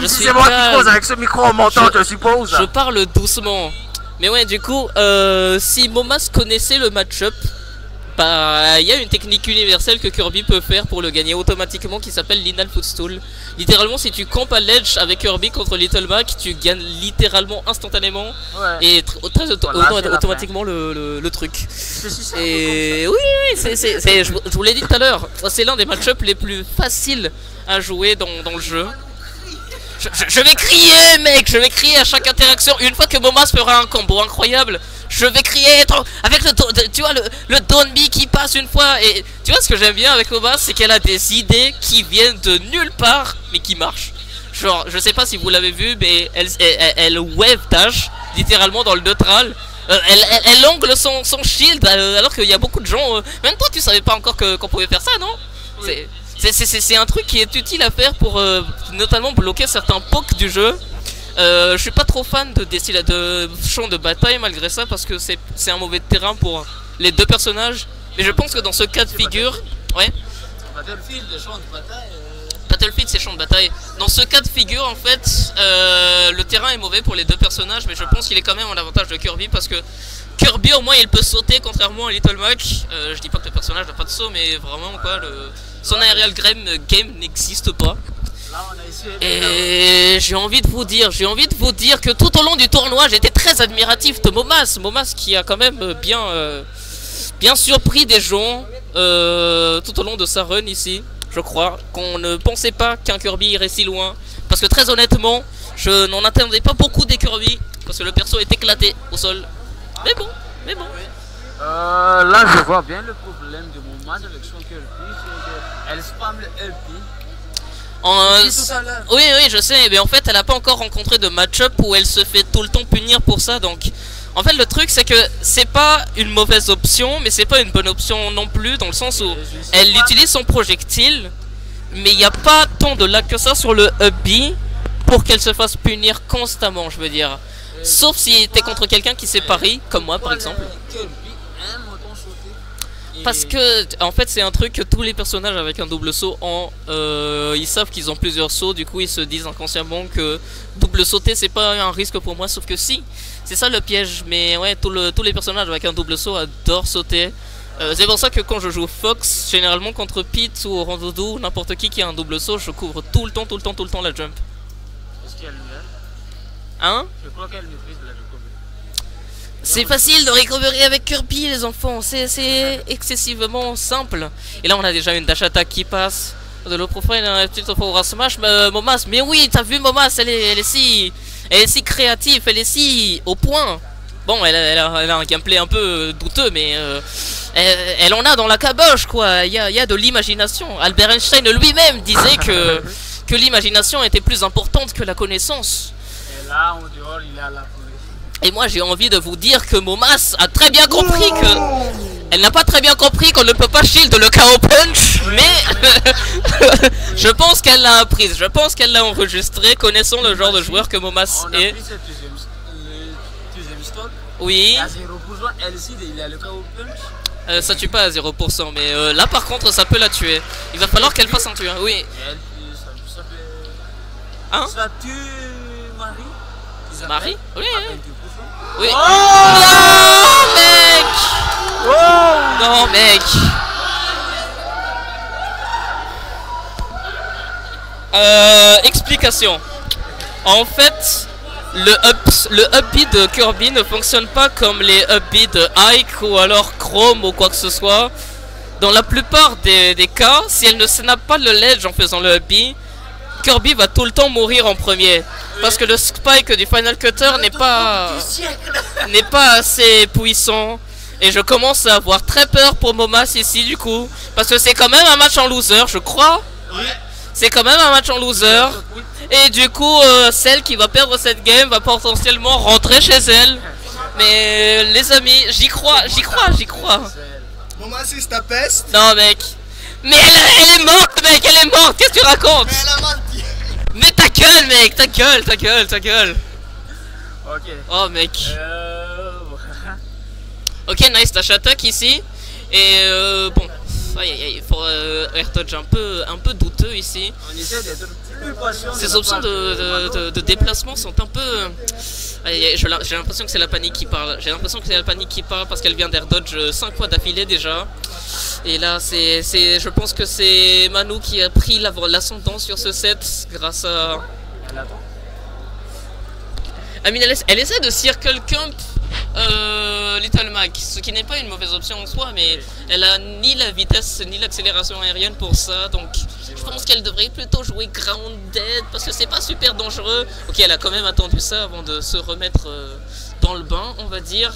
c'est moi qui cause avec ce micro en montant, je suppose. Je parle doucement. Mais ouais, du coup, si Momas connaissait le match-up, bah, il y a une technique universelle que Kirby peut faire pour le gagner automatiquement qui s'appelle Linal Footstool. Littéralement, si tu campes à l'edge avec Kirby contre Little Mac, tu gagnes littéralement instantanément et automatiquement le truc. Et oui, je vous l'ai dit tout à l'heure, c'est l'un des match-up les plus faciles à jouer dans le jeu. Je vais crier, mec, je vais crier à chaque interaction. Une fois que Momas fera un combo incroyable, je vais crier avec tu vois le Don B qui passe une fois. Et tu vois ce que j'aime bien avec Momas, c'est qu'elle a des idées qui viennent de nulle part mais qui marchent. Genre, je sais pas si vous l'avez vu, mais elle wave dash littéralement dans le neutral. Elle angle son shield alors qu'il y a beaucoup de gens. Même toi, tu savais pas encore qu'on pouvait faire ça, non? C'est un truc qui est utile à faire pour notamment bloquer certains pokes du jeu. Je suis pas trop fan de champs de bataille malgré ça parce que c'est un mauvais terrain pour les deux personnages. Mais je pense que dans ce cas de figure, ouais. Battlefield, champ de bataille. Battlefield, c'est champ de bataille. Dans ce cas de figure, en fait, le terrain est mauvais pour les deux personnages, mais je pense qu'il est quand même en avantage de Kirby parce que Kirby au moins il peut sauter contrairement à Little Mac. Je dis pas que le personnage n'a pas de saut, mais vraiment quoi, son aerial game n'existe pas. Et j'ai envie de vous dire que tout au long du tournoi j'étais très admiratif de Momas qui a quand même bien surpris des gens tout au long de sa run ici. Je crois qu'on ne pensait pas qu'un Kirby irait si loin parce que très honnêtement je n'en attendais pas beaucoup des Kirby parce que le perso est éclaté au sol. Mais bon. Là je vois bien le problème de Momas avec son Kirby, c'est qu'elle spamme le LP. Oui, je sais, mais en fait, elle a pas encore rencontré de match-up où elle se fait tout le temps punir pour ça. Donc, en fait, le truc, c'est que c'est pas une mauvaise option, mais c'est pas une bonne option non plus, dans le sens où elle utilise son projectile, mais il n'y a pas tant de lag que ça sur le up B pour qu'elle se fasse punir constamment, je veux dire. Sauf si t'es contre quelqu'un qui s'est pari, comme moi par exemple. Parce que en fait c'est un truc que tous les personnages avec un double saut ont, ils savent qu'ils ont plusieurs sauts, du coup ils se disent inconsciemment que double sauter c'est pas un risque pour moi, sauf que si, c'est ça le piège. Mais ouais, tous les personnages avec un double saut adorent sauter. C'est pour ça que quand je joue Fox, généralement contre Pete ou Rondoudou, n'importe qui a un double saut, je couvre tout le temps la jump. Est-ce qu'elle hein? Je crois qu'elle maîtrise la recovery. C'est facile de recovery avec Kirby les enfants, c'est excessivement simple. Et là on a déjà une dash attack qui passe. De l'eau profile, un petit au smash, Momas. Mais oui, t'as vu Momas, elle est si créative, elle est si au point. Bon, elle a un gameplay un peu douteux, mais elle en a dans la caboche quoi. Il y a de l'imagination. Albert Einstein lui-même disait que l'imagination était plus importante que la connaissance. Et là, en dehors, il a la police. Et moi j'ai envie de vous dire que Momas a très bien compris que... Elle n'a pas très bien compris qu'on ne peut pas shield le KO punch, mais je pense qu'elle l'a apprise, je pense qu'elle l'a enregistré, connaissant le genre de joueur que Momas est. On a pris cette deuxième stock. Oui. À 0%, LC, il a le KO punch. Ça tue pas à 0%, mais là par contre ça peut la tuer. Il va falloir qu'elle fasse un tueur, oui. Ça fait... Hein? Ça tue Marie. Marie? Oui. Oui. Oh non, mec! Oh non, mec! Explication. En fait, le up B de Kirby ne fonctionne pas comme les up B de Ike ou alors Chrome ou quoi que ce soit. Dans la plupart des cas, si elle ne snap pas le ledge en faisant le up B, Kirby va tout le temps mourir en premier. Parce que le spike du Final Cutter n'est pas assez puissant. Et je commence à avoir très peur pour Momas ici du coup. Parce que c'est quand même un match en loser, je crois. C'est quand même un match en loser. Et du coup, celle qui va perdre cette game va potentiellement rentrer chez elle. Mais les amis, j'y crois. Momas, c'est ta peste. Non mec. Mais elle est morte mec, elle est morte, qu'est-ce que tu racontes? Mais elle a menti. Mais ta gueule mec, ta gueule. Ok. Oh mec. Ok, nice dash attack ici. Et bon, il faut air dodge un peu douteux ici. On essaie d'être Ces options de déplacement sont un peu... J'ai l'impression que c'est la panique qui parle. J'ai l'impression que c'est la panique qui parle parce qu'elle vient d'air dodge 5 fois d'affilée déjà. Et là, je pense que c'est Manu qui a pris l'ascendant sur ce set grâce à... I mean, elle essaie de circle camp Little Mac, ce qui n'est pas une mauvaise option en soi, mais elle a ni la vitesse ni l'accélération aérienne pour ça, donc je pense qu'elle devrait plutôt jouer grounded parce que c'est pas super dangereux. Ok, elle a quand même attendu ça avant de se remettre dans le bain, on va dire.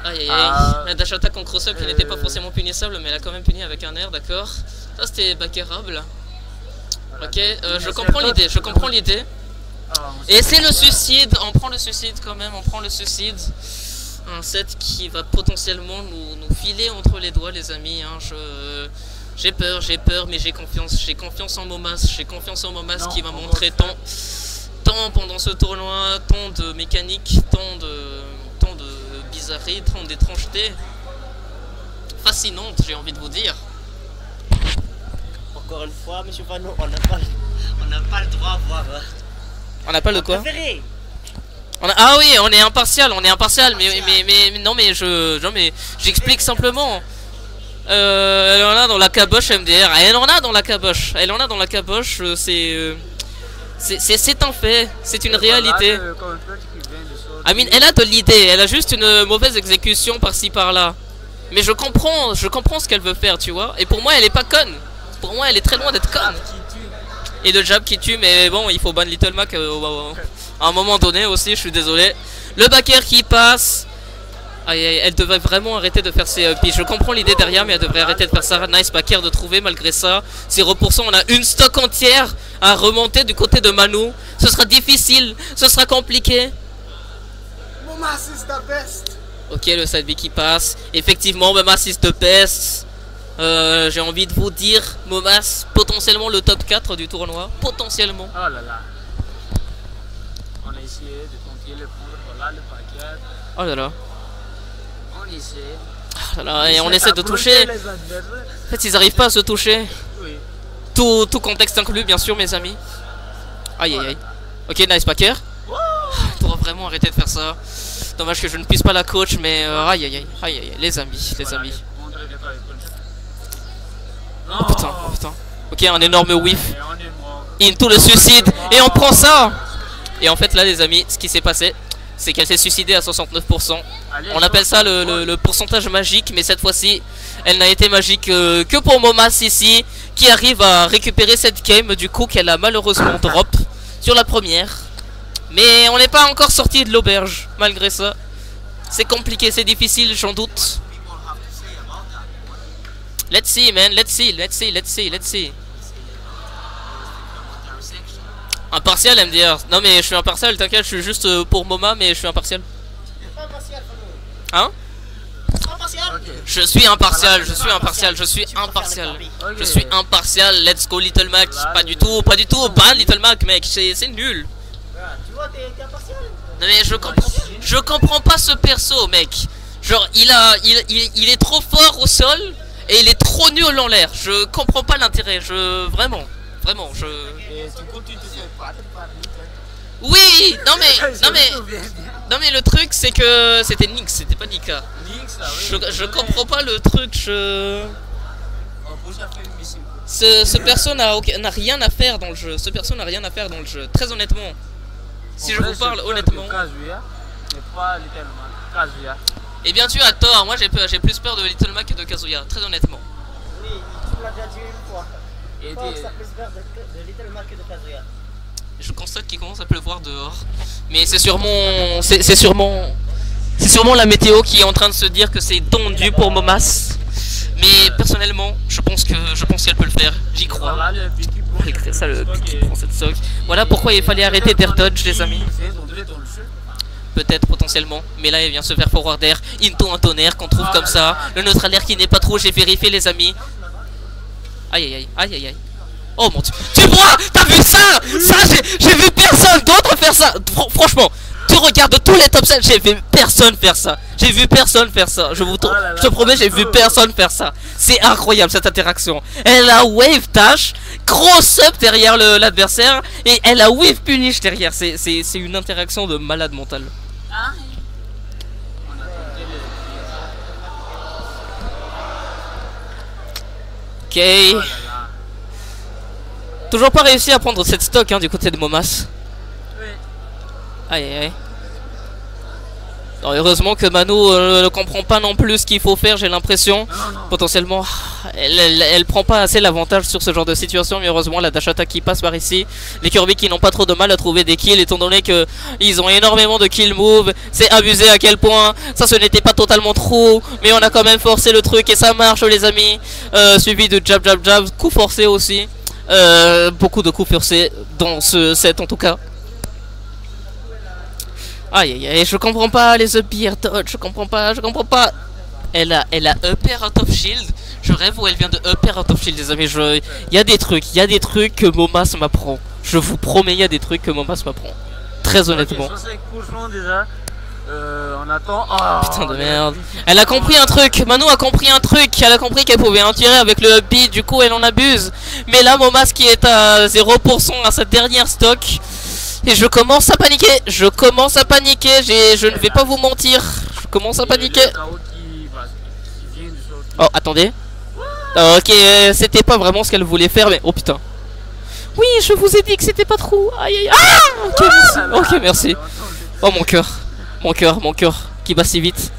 Aïe aïe aïe, la dash attack en cross-up qui n'était pas forcément punissable, mais elle a quand même puni avec un air, d'accord. Ça c'était backérable. Ok, je comprends l'idée. Et c'est le suicide, on prend le suicide quand même, on prend le suicide. Un set qui va potentiellement nous filer entre les doigts les amis, hein. J'ai peur, mais j'ai confiance en Momas, qui va montrer tant pendant ce tournoi, tant de mécanique, tant de bizarreries, tant d'étrangetés fascinantes, j'ai envie de vous dire. Encore une fois, monsieur Vano, on n'a pas le droit à voir. On n'a pas le quoi? Ah oui, on est impartial, mais non mais j'explique simplement. Elle en a dans la caboche MDR, elle en a dans la caboche, c'est un fait, c'est une réalité. I mean, elle a de l'idée, elle a juste une mauvaise exécution par-ci par-là. Mais je comprends ce qu'elle veut faire, tu vois. Et pour moi, elle est pas conne. Pour moi, elle est très loin d'être conne. Et le jab qui tue, mais bon, il faut ban Little Mac à un moment donné aussi, je suis désolé. Le back air qui passe. Aïe, aïe, elle devrait vraiment arrêter de faire ses puis je comprends l'idée derrière, mais elle devrait arrêter de faire ça. Nice back air de trouver malgré ça. 0%, on a une stock entière à remonter du côté de Manu. Ce sera difficile, ce sera compliqué. Momas is the best. Ok, le side B qui passe. Effectivement, Momas is the best. J'ai envie de vous dire, Momas, potentiellement le top 4 du tournoi. Potentiellement. Oh là là. On a essayé de contrôler le poudre, voilà le paquet. Oh là là. On essaie. Oh là là, et on essaie de toucher. En fait, ils n'arrivent pas à se toucher. Oui. Tout contexte inclus, bien sûr, mes amis. Aïe aïe aïe. Ok, nice packer. On pourra vraiment arrêter de faire ça. Dommage que je ne puisse pas la coach, mais aïe aïe aïe. Aïe aïe, les amis, les amis. Oh putain, oh putain. Ok, un énorme whiff. Into le suicide. Et on prend ça. Et en fait là les amis, ce qui s'est passé, c'est qu'elle s'est suicidée à 69%. On appelle ça le pourcentage magique. Mais cette fois-ci, elle n'a été magique que pour Momas ici, qui arrive à récupérer cette game. Du coup qu'elle a malheureusement drop sur la première. Mais on n'est pas encore sorti de l'auberge. Malgré ça, c'est compliqué, c'est difficile, j'en doute. Let's see, man. Let's see. Impartial, MDR. Non, mais je suis impartial, t'inquiète, je suis juste pour Moma, mais je suis impartial. Hein? Je suis impartial. Let's go, Little Mac. Pas du tout. Ban Little Mac, mec. C'est nul. Non, mais je comprends pas ce perso, mec. Genre, il est trop fort au sol. Et il est trop nul en l'air, je comprends pas l'intérêt, vraiment, je... Oui, non mais le truc c'est que c'était Nix, c'était pas Nika. Je comprends pas le truc, Ce perso n'a rien à faire dans le jeu, très honnêtement. Si je vous parle honnêtement... Eh bien tu as tort, moi j'ai plus peur de Little Mac que de Kazuya, très honnêtement. Oui, tu l'as déjà dit une fois. Fox a plus peur de Little Mac que de Kazuya. Je constate qu'il commence à pleuvoir dehors. Mais c'est sûrement la météo qui est en train de se dire que c'est tendu pour Momas. Mais personnellement, je pense qu'elle peut le faire, j'y crois. C'est ça le but qui prend cette sock. Voilà pourquoi il fallait arrêter d'air dodge les amis. Peut-être potentiellement, mais là il vient se faire forward air into un tonnerre qu'on trouve comme ça. Le neutral air qui n'est pas trop, j'ai vérifié les amis. Aïe. Oh mon dieu. Tu vois, t'as vu ça? Ça j'ai vu personne d'autre faire ça. Franchement, Tu regardes tous les top 7, j'ai vu personne faire ça. J'ai vu personne faire ça. Je te promets, j'ai vu personne faire ça. C'est incroyable cette interaction. Elle a wave dash, grosse up derrière l'adversaire et elle a wave punish derrière. C'est une interaction de malade mental. Ok. Toujours pas réussi à prendre cette stock hein, du côté de Momas. Aïe aïe aïe. Non, heureusement que Manu ne comprend pas non plus ce qu'il faut faire, j'ai l'impression. Potentiellement, elle prend pas assez l'avantage sur ce genre de situation, mais heureusement la dash attack qui passe par ici. Les Kirby qui n'ont pas trop de mal à trouver des kills, étant donné que ils ont énormément de kill move. C'est abusé à quel point ça ce n'était pas totalement trop, mais on a quand même forcé le truc et ça marche les amis. Suivi de jab jab jab, coup forcé aussi. Beaucoup de coups forcés dans ce set en tout cas. Aïe aïe aïe, je comprends pas les up air dodge, je comprends pas. Elle a upper out of shield. Je rêve où elle vient de upper out of shield les amis. Il y a des trucs que Momas m'apprend. Je vous promets, il y a des trucs que Momas m'apprend. Très honnêtement. Déjà. On attend. Oh, putain de merde. Elle a compris un truc. Manu a compris un truc. Elle a compris qu'elle pouvait en tirer avec le upbeat. Du coup, elle en abuse. Mais là, Momas qui est à 0% à sa dernière stock. Et je commence à paniquer. Je ne vais pas vous mentir. Je commence à paniquer. Oh, attendez. Ok, c'était pas vraiment ce qu'elle voulait faire. Mais oh putain. Oui, je vous ai dit que c'était pas trop. Aïe aïe. Ah, ok, merci. Ok, merci. Oh mon cœur. Mon cœur qui bat si vite.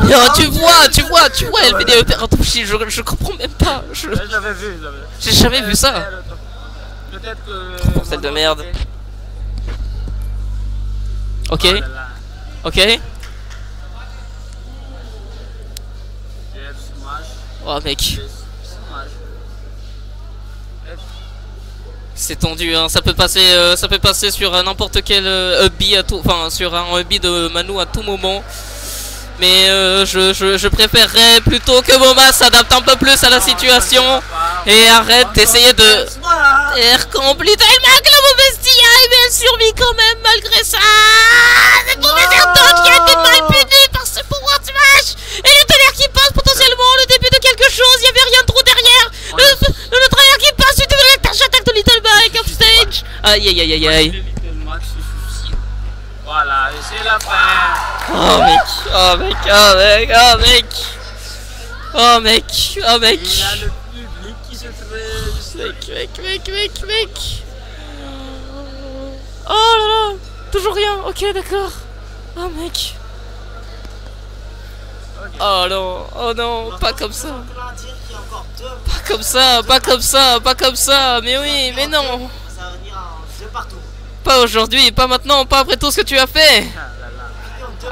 Non, tu vois, elle fait des je comprends même pas. J'ai jamais vu ça. Peut-être que. Pour celle de merde. Ok. Ok. Oh mec. C'est tendu, hein. Ça peut passer sur n'importe quel hubby à tout, enfin sur un hubby de Manu à tout moment. Mais je préférerais plutôt que Momas s'adapte un peu plus à la situation et arrête d'essayer de compléter le mac la mauvaise DI, mais elle survit quand même malgré ça. Cette mauvaise attaque qui a été mal punée par ce forward smash et le tonnerre qui passe potentiellement le début de quelque chose. Il n'y avait rien de trop derrière. Le tonnerre qui passe suite de la dash attack de Little Mike off stage. Aïe aïe aïe aïe aïe. Voilà, et c'est la fin. Oh mec, oh mec, oh mec, oh mec. Oh mec, oh mec. Il y a le public qui se traite. Mec. Oh là là, toujours rien, ok d'accord. Oh mec. Oh non, oh non, pas comme ça. Pas comme ça, mais oui, mais non. Ça va venir de partout. Pas aujourd'hui, pas maintenant, pas après tout ce que tu as fait.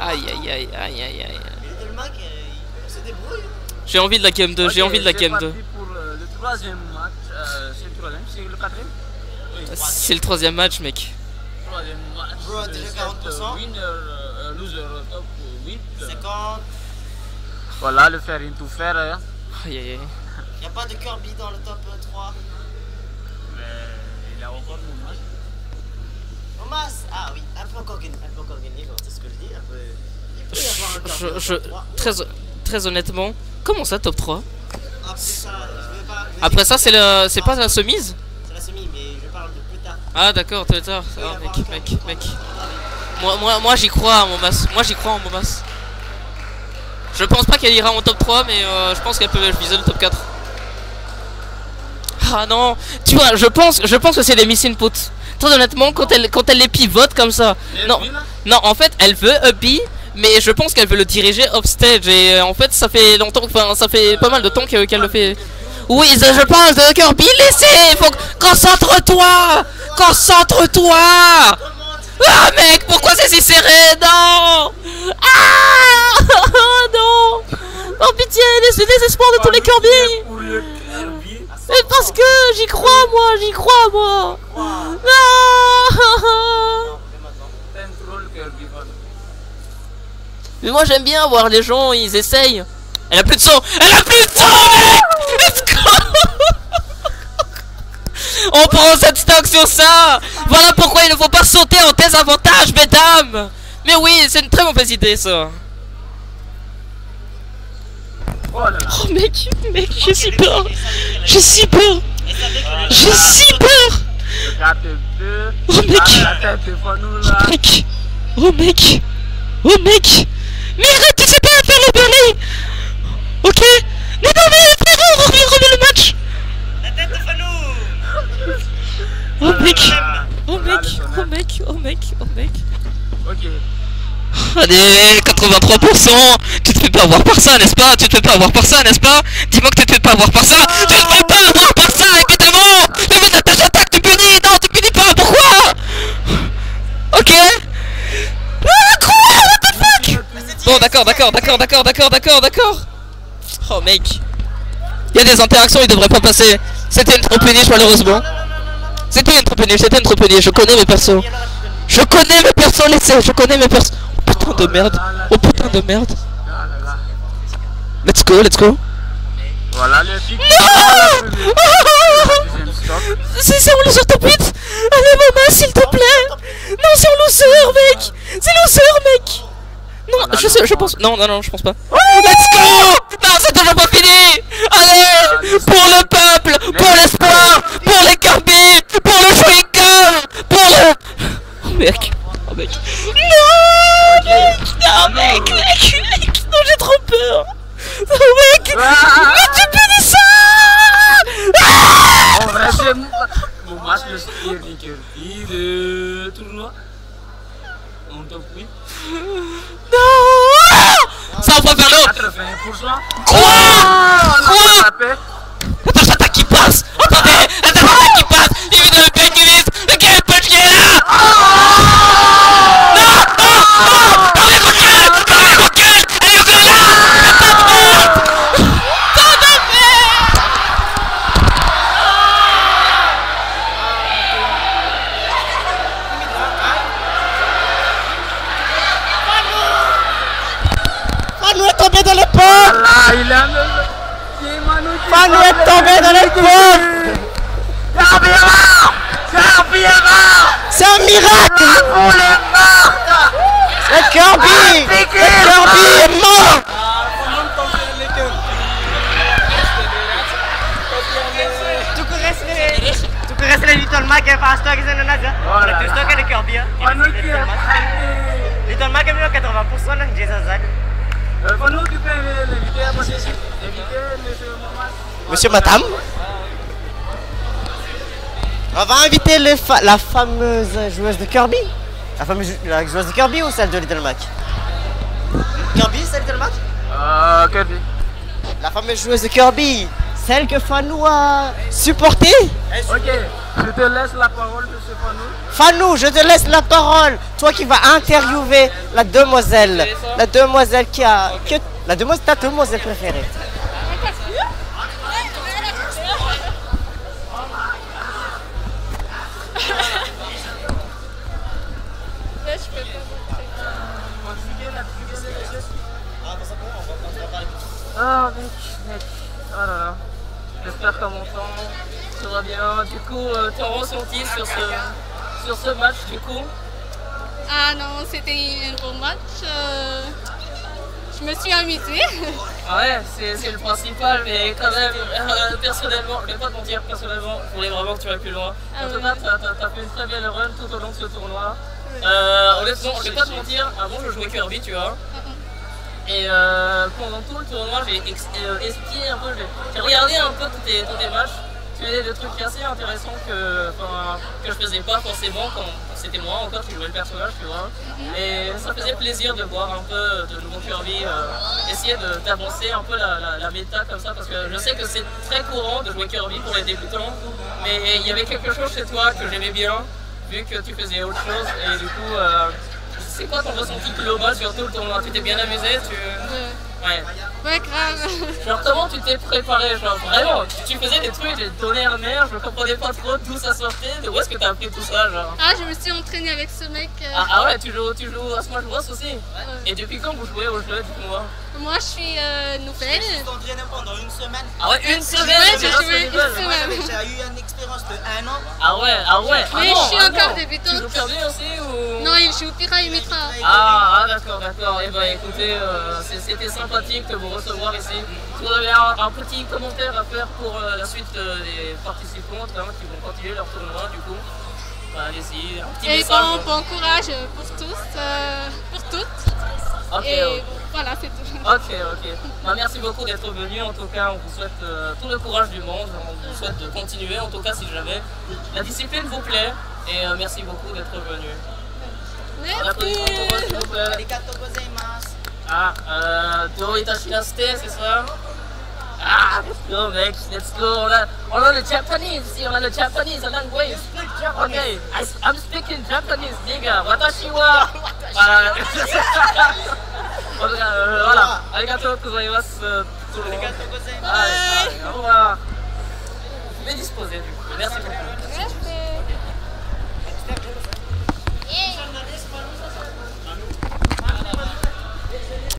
Aïe. Little Mac, il se débrouille. J'ai envie de la game 2, j'ai envie de la game 2. Pour le troisième match, c'est le troisième, c'est le quatrième. C'est le troisième match, mec. Troisième match. Bro, déjà 40%. Winner, loser, top 8. 50. Voilà, le faire into faire. Aïe. Y'a pas de Kirby dans le top 3. Mais il a encore mon match. Momas, ah oui, elle peut encore gagner, c'est ce que je dis. Il peut y avoir un Kirby dans le top 3. Très honnêtement, comment ça top 3? Après ça, je vais pas. Après ça, c'est pas la semise? C'est la semi, mais je parle de plus tard. Ah d'accord, plus tard. Ah, mec. Moi j'y crois à Momas. Je pense pas qu'elle ira en top 3, mais je pense qu'elle peut viser le top 4. Ah non, tu vois, je pense que c'est des miss input. Très honnêtement, quand elle les pivote comme ça. Non, en fait, elle veut upbeat, mais je pense qu'elle veut le diriger off stage. Et en fait, ça fait longtemps, enfin, ça fait pas mal de temps qu'elle le fait. Oui, je pense de Kirby, laissez. Concentre-toi. Ah mec, pourquoi c'est si serré? Non. Ah non. Oh pitié, laissez les espoirs de tous les Kirby. Mais parce que j'y crois moi. Non. Mais moi j'aime bien voir les gens, ils essayent. Elle a plus de sang, mec. Let's go. On prend cette stock sur ça. Voilà pourquoi il ne faut pas sauter en désavantage, mesdames. Mais oui, c'est une très mauvaise idée, ça. Oh là là. Oh mec, j'ai si peur. J'ai si peur. J'ai si peur. Regarde un peu. Oh mec. La tête de Fanou là. Mec. Oh mec. Oh mec. Mais arrête, tu sais pas faire le balai. Ok. Mais non mais frérot, remets le match. La tête de Fanou. Oh mec. Oh mec. Oh mec. Oh mec. Oh mec. Ok. Allez, 83%. Tu te fais pas avoir par ça, n'est-ce pas? Tu te fais pas avoir par ça, n'est-ce pas? Dis-moi que tu te fais pas avoir par ça. Tu te fais pas avoir par ça, évidemment. Mais ta attaque, tu punis. Non, tu punis pas. Pourquoi? Ok. Ah, quoi? What the fuck? Bon, d'accord. Oh mec. Il y a des interactions, il devrait pas passer. C'était une trop puniche, malheureusement. C'était une trop puniche. Je connais mes persos. Laissez. Je connais mes persos. Oh putain de merde. Let's go. Voilà le pic. C'est on loser top 8. Allez maman, s'il te plaît. Non, c'est on loser, mec. C'est loser, mec. Non, je pense. Non, je pense pas. Let's go. Non, c'est toujours pas fini. Allez, pour le peuple, pour l'espoir, pour les Kirby, pour le Joy-Con, pour le... Oh mec. Non mec. Non, j'ai trop peur. Oh mec. Mais tu punis ça. En vrai, c'est mon match le steering Kirby de tournoi. On top 8. Non. Ça, on va faire l'eau. 80%. Quoi? Attends, j'attaque qui passe. Attendez, qui passe. Il vient de le bec qui vise. Le gars punch qui est là. Fanou est tombé dans les pommes. Fanou est tombé dans les pommes. C'est un miracle. Le Kirby est mort. Tu connais les Little Mac et pas stock ils en ont déjà. Tu stockes le Kirby. Little Mac est mieux 80% là, j'ai ça. Fanou, tu peux l'éviter, Monsieur, madame, on va inviter la fameuse joueuse de Kirby. La joueuse de Kirby ou celle de Little Mac? Kirby, c'est Little Mac? Kirby. La fameuse joueuse de Kirby, celle que Fanou a supportée. Ok, je te laisse la parole, monsieur Fanou. Fanou, je te laisse la parole. Toi qui vas interviewer la demoiselle. La demoiselle qui a... ta demoiselle préférée. Ah mec. Oh là là. J'espère qu'en montant, ça va bien. Du coup, ton ressenti sur ce match du coup? Ah non, c'était un bon match. Je me suis amusée. Ouais, c'est le principal, mais quand même, personnellement, je vais pas te mentir, personnellement, je voulais vraiment que tu ailles plus loin. En tout cas, t'as fait une très belle run tout au long de ce tournoi. Honnêtement, je vais pas te mentir, avant je jouais Kirby, tu vois. Et pendant tout le tournoi, j'ai espié un peu, j'ai regardé un peu tous tes matchs. Tu faisais des trucs assez intéressants que je faisais pas forcément quand c'était moi encore qui jouais le personnage, tu vois. Et ça faisait plaisir de voir un peu de nouveau Kirby essayer d'avancer un peu la méta comme ça, parce que je sais que c'est très courant de jouer Kirby pour les débutants, mais il y avait quelque chose chez toi que j'aimais bien, vu que tu faisais autre chose, et du coup, c'est quoi ton ressenti global sur tout le tournoi? Tu t'es bien amusé? Ouais. Ouais, grave. Genre, comment tu t'es préparé? Genre, vraiment, tu faisais des trucs, j'ai donné un air, je comprenais pas trop d'où ça sortait, de où est-ce que t'as appris tout ça, genre? Ah, je me suis entraînée avec ce mec. Ah ouais, tu joues à Smash Bros aussi? Et depuis quand vous jouez au jeu, dites-moi? Moi, je suis nouvelle. Je me suis entraîné pendant une semaine. Ah ouais, une semaine, Ouais, j'ai déjà, joué c'est une level. semaine. J'ai eu une expérience de 1 an. Ah ouais. Mais non, je suis encore non. débutante. Tu joues Kirby aussi ou? Non, il joue Pira et Mitra. Ah d'accord. Et ben écoutez, c'était sympathique de vous recevoir ici. Vous avez un petit commentaire à faire pour la suite des participantes hein, qui vont continuer leur tournoi du coup. Allez-y, un petit Et message. bon courage pour tous, pour toutes. Ok, Et voilà, c'est tout. ok. Bah, merci beaucoup d'être venu. En tout cas, on vous souhaite tout le courage du monde. On vous souhaite de continuer, en tout cas si jamais la discipline vous plaît. Et merci beaucoup d'être venu. Un applaudissement pour eux, s'il vous plaît. Arigato gozaimasu. Ah, do itashiraste, c'est ça? Ah, let's go mec, let's go. On a le Japanese ici, on a le Japanese language. Ok, I'm speaking Japanese, nigga. Watashi wa... Voilà, arigato gozaimasu. Arigato gozaimasu. Allez, au revoir. Je vais disposer du coup, merci beaucoup. Merci.